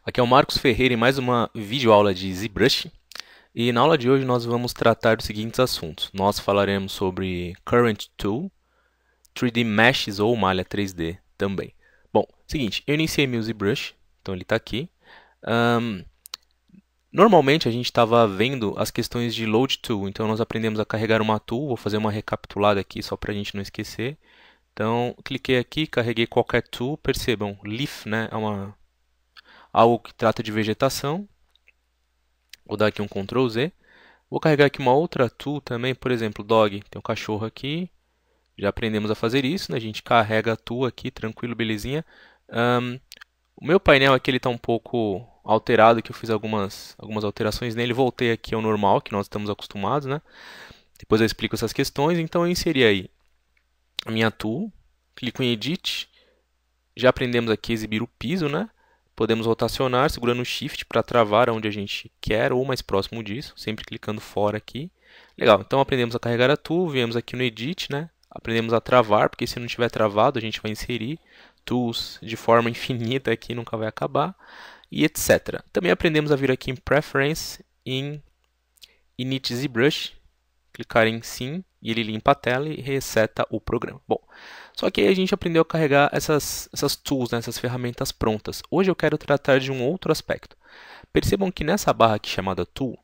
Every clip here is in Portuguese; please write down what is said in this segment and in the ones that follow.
Aqui é o Marcos Ferreira em mais uma videoaula de ZBrush. E na aula de hoje nós vamos tratar dos seguintes assuntos. Nós falaremos sobre Current Tool, 3D Meshes ou malha 3D também. Bom, seguinte, eu iniciei meu ZBrush, então ele está aqui. Normalmente a gente estava vendo as questões de Load Tool, então nós aprendemos a carregar uma tool. Vou fazer uma recapitulada aqui só para a gente não esquecer. Então, cliquei aqui, carreguei qualquer tool. Percebam, Leaf, né, é algo que trata de vegetação. Vou dar aqui um Ctrl Z. Vou carregar aqui uma outra tool também, por exemplo, Dog. Tem um cachorro aqui. Já aprendemos a fazer isso, né? A gente carrega a tool aqui, tranquilo, belezinha. O meu painel aqui está um pouco alterado, que eu fiz algumas alterações nele. Voltei aqui ao normal, que nós estamos acostumados, né? Depois eu explico essas questões. Então eu inseri aí a minha tool. Clico em Edit. Já aprendemos aqui a exibir o piso, né? Podemos rotacionar segurando o Shift para travar onde a gente quer ou mais próximo disso, sempre clicando fora aqui. Legal, então aprendemos a carregar a tool, viemos aqui no Edit, né? Aprendemos a travar, porque se não tiver travado a gente vai inserir tools de forma infinita aqui, nunca vai acabar, e etc. Também aprendemos a vir aqui em Preference, em Init ZBrush, clicar em Sim, e ele limpa a tela e reseta o programa. Bom, só que aí a gente aprendeu a carregar essas tools, né, essas ferramentas prontas. Hoje eu quero tratar de um outro aspecto. Percebam que nessa barra aqui chamada Tool,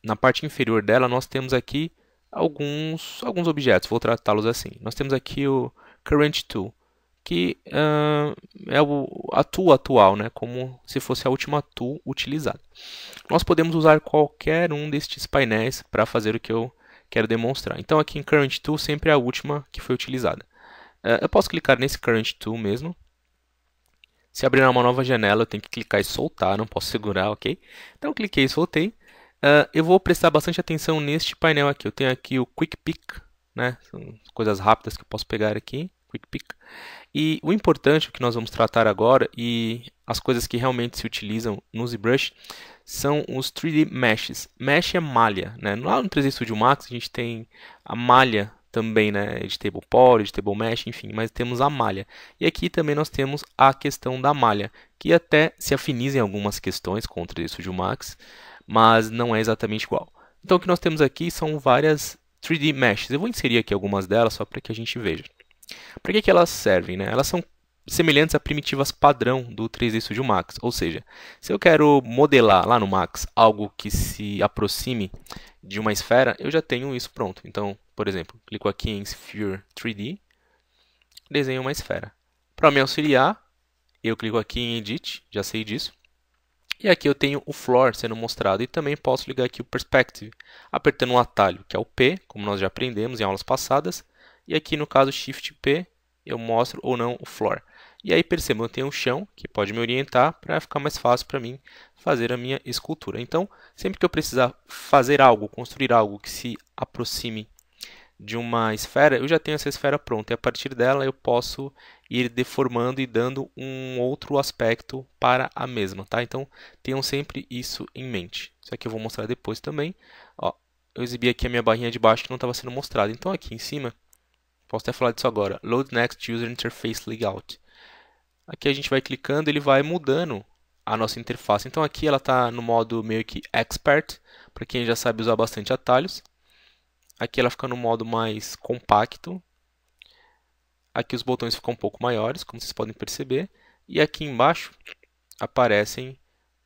na parte inferior dela nós temos aqui alguns objetos, vou tratá-los assim. Nós temos aqui o Current Tool, que é a tool atual, né, como se fosse a última tool utilizada. Nós podemos usar qualquer um destes painéis para fazer o que eu quero demonstrar. Então aqui em Current Tool sempre é a última que foi utilizada. Eu posso clicar nesse Current Tool mesmo. Se abrir uma nova janela, eu tenho que clicar e soltar, não posso segurar, ok? Então eu cliquei e soltei. Eu vou prestar bastante atenção neste painel aqui. Eu tenho aqui o Quick Pick, né? São coisas rápidas que eu posso pegar aqui. Quick Pick. E o importante, o que nós vamos tratar agora, e as coisas que realmente se utilizam no ZBrush, são os 3D Meshes. Mesh é malha, né? Lá no 3D Studio Max a gente tem a malha também, né? Editable Poly, Editable Mesh, enfim, mas temos a malha. E aqui também nós temos a questão da malha, que até se afiniza em algumas questões com o 3D Studio Max, mas não é exatamente igual. Então o que nós temos aqui são várias 3D Meshes. Eu vou inserir aqui algumas delas só para que a gente veja. Para que elas servem, né? Elas são semelhantes a primitivas padrão do 3D Studio Max. Ou seja, se eu quero modelar lá no Max algo que se aproxime de uma esfera, eu já tenho isso pronto. Então, por exemplo, clico aqui em Sphere 3D, desenho uma esfera. Para me auxiliar, eu clico aqui em Edit, já sei disso. E aqui eu tenho o Floor sendo mostrado e também posso ligar aqui o Perspective, apertando um atalho, que é o P, como nós já aprendemos em aulas passadas. E aqui no caso Shift P, eu mostro ou não o Floor. E aí percebam, eu tenho um chão que pode me orientar para ficar mais fácil para mim fazer a minha escultura. Então, sempre que eu precisar fazer algo, construir algo que se aproxime de uma esfera, eu já tenho essa esfera pronta. E a partir dela eu posso ir deformando e dando um outro aspecto para a mesma, tá? Então, tenham sempre isso em mente. Isso aqui eu vou mostrar depois também. Ó, eu exibi aqui a minha barrinha de baixo que não estava sendo mostrada. Então, aqui em cima, posso até falar disso agora. Load Next User Interface Layout. Aqui a gente vai clicando, ele vai mudando a nossa interface. Então aqui ela está no modo meio que Expert, para quem já sabe usar bastante atalhos. Aqui ela fica no modo mais compacto. Aqui os botões ficam um pouco maiores, como vocês podem perceber. E aqui embaixo aparecem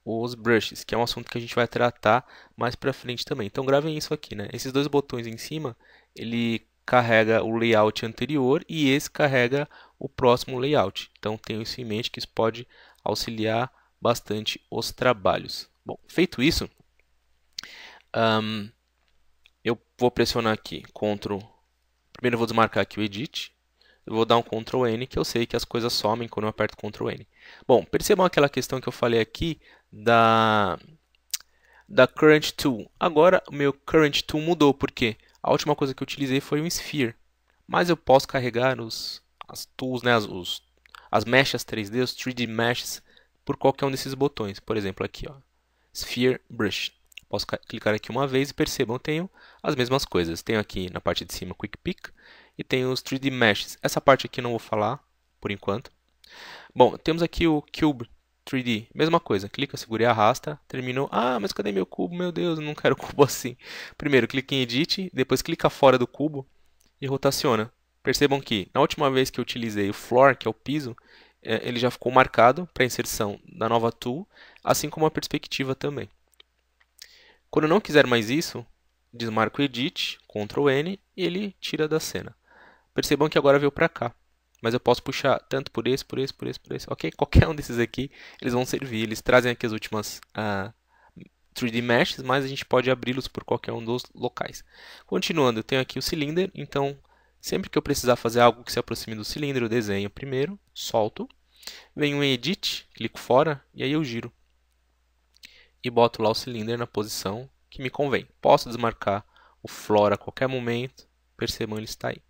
os brushes, que é um assunto que a gente vai tratar mais para frente também. Então gravem isso aqui, né? Esses dois botões em cima, ele carrega o layout anterior e esse carrega o próximo layout. Então tenham isso em mente que isso pode auxiliar bastante os trabalhos. Bom, feito isso, eu vou pressionar aqui Ctrl. Primeiro eu vou desmarcar aqui o Edit. Eu vou dar um Ctrl N, que eu sei que as coisas somem quando eu aperto Ctrl N. Bom, percebam aquela questão que eu falei aqui da Current Tool. Agora o meu Current Tool mudou, porque a última coisa que eu utilizei foi um Sphere. Mas eu posso carregar as tools, né, as meshas 3D, os 3D Meshes, por qualquer um desses botões. Por exemplo, aqui, ó, Sphere Brush. Posso clicar aqui uma vez e percebam, eu tenho as mesmas coisas. Tenho aqui na parte de cima Quick Pick e tenho os 3D Meshes. Essa parte aqui eu não vou falar por enquanto. Bom, temos aqui o Cube. 3D, mesma coisa, clica, segura e arrasta, terminou. Ah, mas cadê meu cubo? Meu Deus, eu não quero cubo assim. Primeiro, clica em Edit, depois clica fora do cubo e rotaciona. Percebam que, na última vez que eu utilizei o Floor, que é o piso, ele já ficou marcado para inserção da nova Tool, assim como a perspectiva também. Quando eu não quiser mais isso, desmarco o Edit, Ctrl N, e ele tira da cena. Percebam que agora veio para cá. Mas eu posso puxar tanto por esse, por esse, por esse, por esse. Ok? Qualquer um desses aqui, eles vão servir. Eles trazem aqui as últimas 3D Meshes, mas a gente pode abri-los por qualquer um dos locais. Continuando, eu tenho aqui o Cylinder. Então, sempre que eu precisar fazer algo que se aproxime do cilindro, eu desenho primeiro, solto. Venho em Edit, clico fora e aí eu giro. E boto lá o Cylinder na posição que me convém. Posso desmarcar o Floor a qualquer momento. Percebam, ele está aí.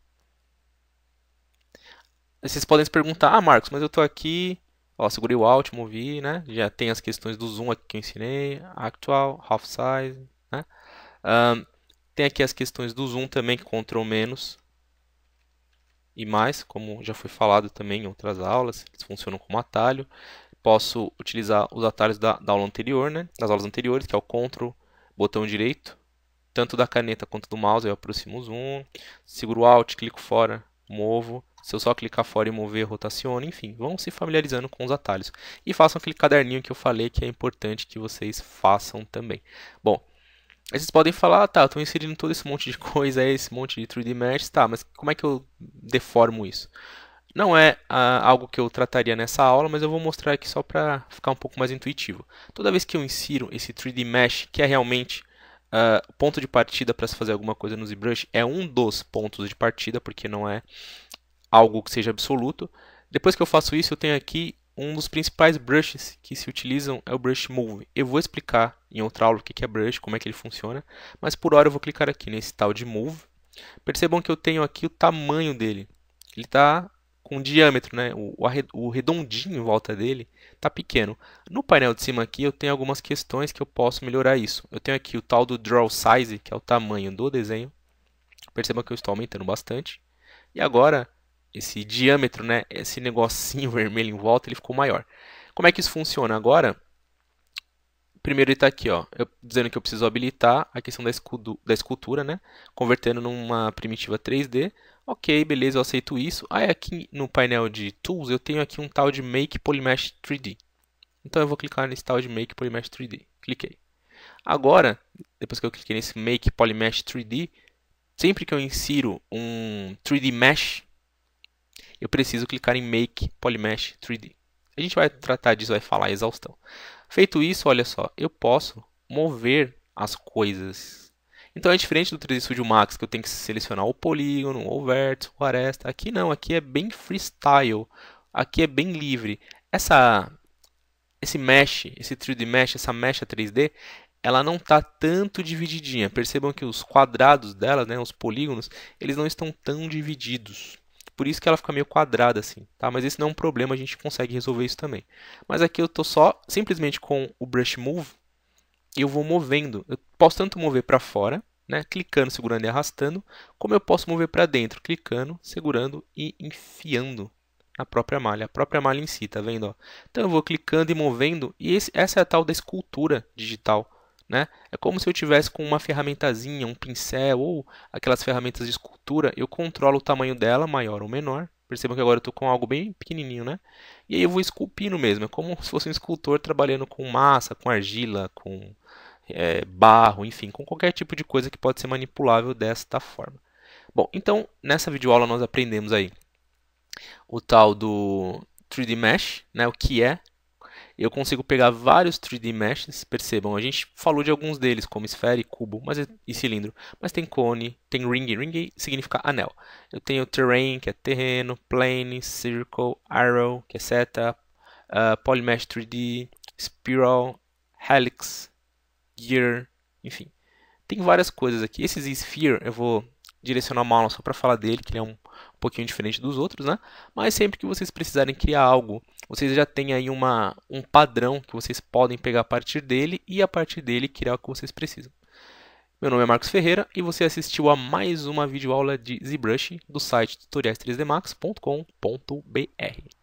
Vocês podem se perguntar, ah, Marcos, mas eu estou aqui, ó, segurei o Alt, movi, né? Já tem as questões do zoom aqui que eu ensinei, actual, half size, né? Tem aqui as questões do zoom também, Ctrl menos e mais, como já foi falado também em outras aulas, eles funcionam como atalho. Posso utilizar os atalhos da aula anterior, né? Das aulas anteriores, que é o Ctrl, botão direito, tanto da caneta quanto do mouse, eu aproximo o zoom, seguro o Alt, clico fora, movo. Se eu só clicar fora e mover, rotaciona, enfim, vão se familiarizando com os atalhos. E façam aquele caderninho que eu falei que é importante que vocês façam também. Bom, aí vocês podem falar, ah, tá, estou inserindo todo esse monte de coisa aí, esse monte de 3D Mesh, tá, mas como é que eu deformo isso? Não é algo que eu trataria nessa aula, mas eu vou mostrar aqui só para ficar um pouco mais intuitivo. Toda vez que eu insiro esse 3D Mesh, que é realmente o ponto de partida para se fazer alguma coisa no ZBrush, é um dos pontos de partida, porque não é algo que seja absoluto. Depois que eu faço isso, eu tenho aqui um dos principais brushes que se utilizam, é o Brush Move. Eu vou explicar em outra aula o que é brush, como é que ele funciona, mas por hora eu vou clicar aqui nesse tal de Move. Percebam que eu tenho aqui o tamanho dele. Ele está com diâmetro, né? O redondinho em volta dele está pequeno. No painel de cima aqui eu tenho algumas questões que eu posso melhorar isso. Eu tenho aqui o tal do Draw Size, que é o tamanho do desenho. Percebam que eu estou aumentando bastante. E agora esse diâmetro, né, esse negocinho vermelho em volta, ele ficou maior. Como é que isso funciona? Agora, primeiro ele está aqui, ó, dizendo que eu preciso habilitar a questão da escultura, né, convertendo numa primitiva 3D. Ok, beleza, eu aceito isso. Aí aqui no painel de Tools, eu tenho aqui um tal de Make Polymesh 3D. Então eu vou clicar nesse tal de Make Polymesh 3D. Cliquei. Agora, depois que eu cliquei nesse Make Polymesh 3D, sempre que eu insiro um 3D Mesh, eu preciso clicar em Make Polymesh 3D. A gente vai tratar disso, vai falar a exaustão. Feito isso, olha só, eu posso mover as coisas. Então é diferente do 3D Studio Max, que eu tenho que selecionar o polígono, o vértice, o aresta. Aqui não, aqui é bem freestyle, aqui é bem livre. Esse mesh, esse 3D Mesh, essa mecha 3D, ela não está tanto divididinha. Percebam que os quadrados dela, né, os polígonos, eles não estão tão divididos. Por isso que ela fica meio quadrada assim, tá? Mas esse não é um problema, a gente consegue resolver isso também. Mas aqui eu estou só simplesmente com o Brush Move e eu vou movendo. Eu posso tanto mover para fora, né, clicando, segurando e arrastando, como eu posso mover para dentro, clicando, segurando e enfiando na própria malha. A própria malha em si, tá vendo? Ó? Então eu vou clicando e movendo e essa é a tal da escultura digital. Né? É como se eu tivesse com uma ferramentazinha, um pincel ou aquelas ferramentas de escultura, eu controlo o tamanho dela, maior ou menor. Percebam que agora eu estou com algo bem pequenininho, né? E aí eu vou esculpindo mesmo, é como se fosse um escultor trabalhando com massa, com argila, com barro, enfim, com qualquer tipo de coisa que pode ser manipulável desta forma. Bom, então nessa videoaula nós aprendemos aí o tal do 3D Mesh, né? O que é. Eu consigo pegar vários 3D Meshes, percebam, a gente falou de alguns deles, como esfera e cubo e cilindro, mas tem cone, tem ring, ring significa anel. Eu tenho terrain, que é terreno, plane, circle, arrow, que é seta, polymesh 3D, spiral, helix, gear, enfim. Tem várias coisas aqui. Esse sphere eu vou direcionar uma aula só para falar dele, que ele é um pouquinho diferente dos outros, né? Mas sempre que vocês precisarem criar algo, vocês já têm aí um padrão que vocês podem pegar a partir dele e a partir dele criar o que vocês precisam. Meu nome é Marcos Ferreira e você assistiu a mais uma videoaula de ZBrush do site tutoriais3dmax.com.br.